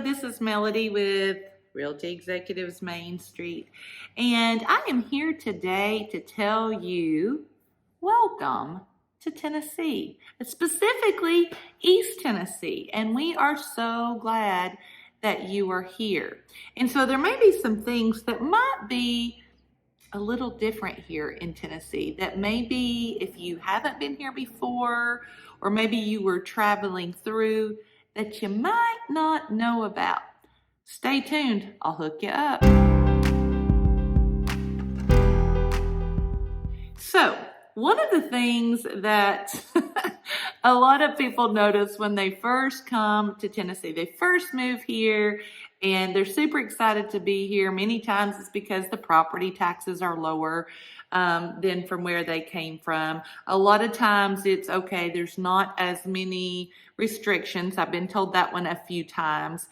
this is Melody with Realty Executives Main Street, and I am here today to tell you welcome to Tennessee, specifically East Tennessee, and we are so glad that you are here. And so there may be some things that might be a little different here in Tennessee that maybe if you haven't been here before, or maybe you were traveling through, that you might not know about. Stay tuned, I'll hook you up. So, one of the things that a lot of people notice when they first come to Tennessee, they first move here and they're super excited to be here. Many times it's because the property taxes are lower than from where they came from. A lot of times it's okay, there's not as many restrictions. I've been told that one a few times.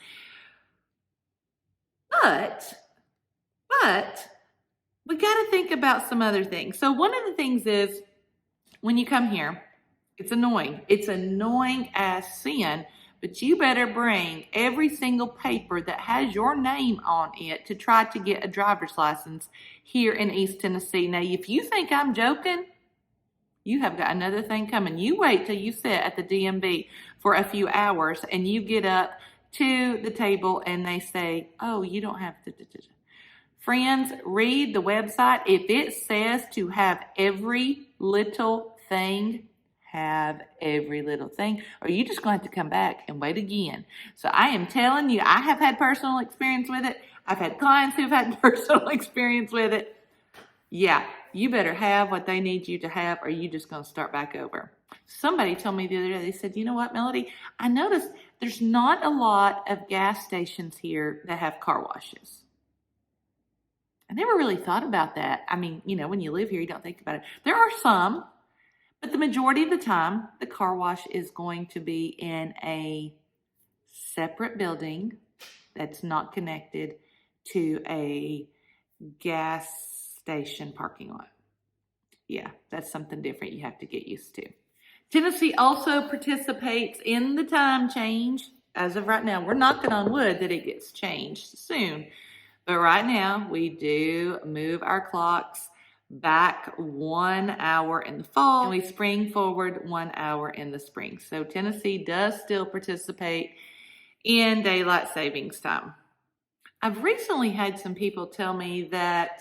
But we got to think about some other things. So one of the things is when you come here, it's annoying. It's annoying as sin, but you better bring every single paper that has your name on it to try to get a driver's license here in East Tennessee. Now, if you think I'm joking, you have got another thing coming. You wait till you sit at the DMV for a few hours and you get up to the table and they say, oh, you don't have to. Friends, read the website. If it says to have every little thing, have every little thing, or you just going to have to come back and wait again. So I am telling you, I have had personal experience with it. I've had clients who've had personal experience with it. Yeah, you better have what they need you to have, or you just going to start back over. Somebody told me the other day, they said, you know what, Melody, I noticed there's not a lot of gas stations here that have car washes. I never really thought about that. I mean, you know, when you live here, you don't think about it. There are some, but the majority of the time, the car wash is going to be in a separate building that's not connected to a gas station parking lot. Yeah, that's something different you have to get used to. Tennessee also participates in the time change. As of right now, we're knocking on wood that it gets changed soon. But right now, we do move our clocks back 1 hour in the fall, and we spring forward 1 hour in the spring. So Tennessee does still participate in daylight savings time. I've recently had some people tell me that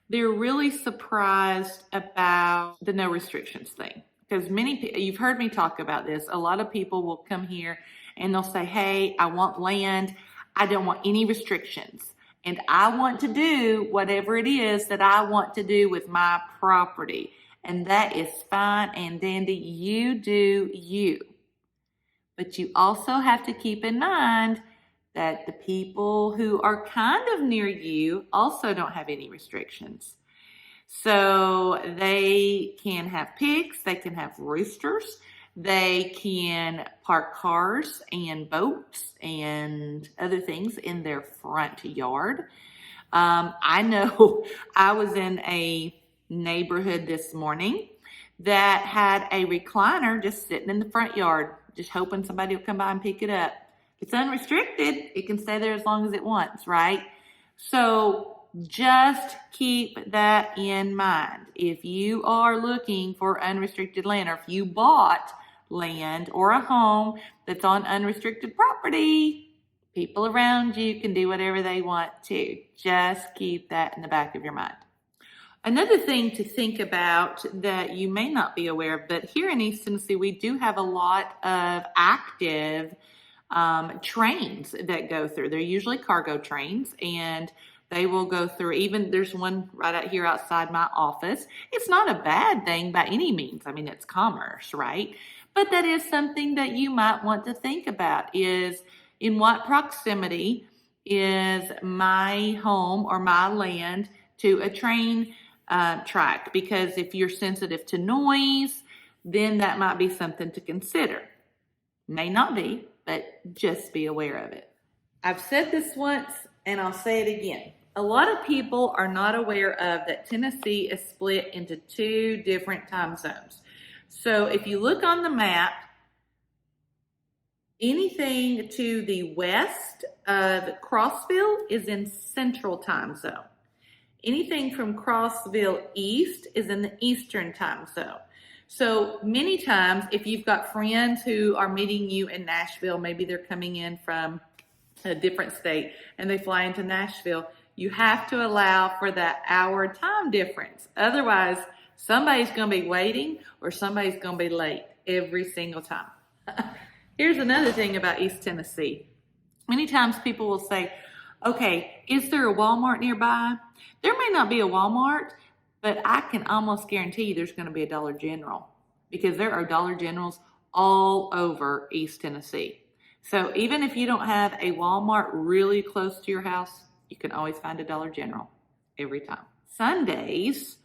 they're really surprised about the no restrictions thing. Because you've heard me talk about this. A lot of people will come here and they'll say, hey, I want land. I don't want any restrictions. And I want to do whatever it is that I want to do with my property. And that is fine and dandy. You do you. But you also have to keep in mind that the people who are kind of near you also don't have any restrictions. So they can have pigs, they can have roosters, they can park cars and boats and other things in their front yard. I know I was in a neighborhood this morning that had a recliner just sitting in the front yard, just hoping somebody will come by and pick it up. It's unrestricted. It can stay there as long as it wants, right? So just keep that in mind. If you are looking for unrestricted land, or if you bought land or a home that's on unrestricted property, people around you can do whatever they want to. Just keep that in the back of your mind. Another thing to think about that you may not be aware of, but here in East Tennessee, we do have a lot of active trains that go through. They're usually cargo trains, and they will go through, even there's one right out here outside my office. It's not a bad thing by any means. I mean, it's commerce, right? But that is something that you might want to think about, is in what proximity is my home or my land to a train track? Because if you're sensitive to noise, then that might be something to consider. May not be, but just be aware of it. I've said this once and I'll say it again. A lot of people are not aware of that Tennessee is split into 2 different time zones. So if you look on the map, Anything to the west of Crossville is in Central Time Zone. Anything from Crossville east is in the Eastern Time Zone. So many times, if you've got friends who are meeting you in Nashville, maybe they're coming in from a different state and they fly into Nashville, you have to allow for that hour time difference. Otherwise, somebody's going to be waiting or somebody's going to be late every single time. Here's another thing about East Tennessee. Many times people will say, okay, is there a Walmart nearby? There may not be a Walmart, but I can almost guarantee you there's going to be a Dollar General, because there are Dollar Generals all over East Tennessee. So even if you don't have a Walmart really close to your house, you can always find a Dollar General every time. Sundays,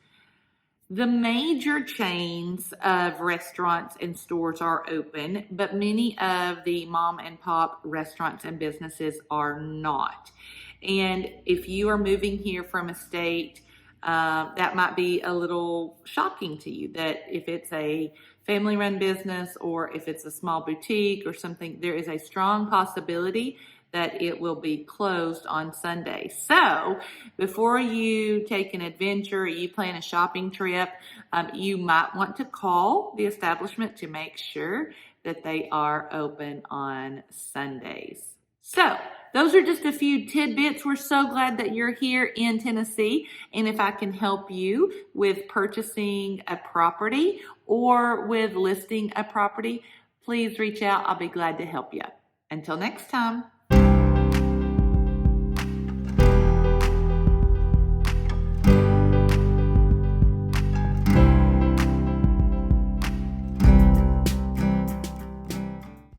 the major chains of restaurants and stores are open, but many of the mom and pop restaurants and businesses are not. And if you are moving here from a state, that might be a little shocking to you, that if it's a family-run business or if it's a small boutique or something, there is a strong possibility that it will be closed on Sunday. So before you take an adventure, you plan a shopping trip, you might want to call the establishment to make sure that they are open on Sundays. So those are just a few tidbits. We're so glad that you're here in Tennessee. And if I can help you with purchasing a property or with listing a property, please reach out. I'll be glad to help you. Until next time.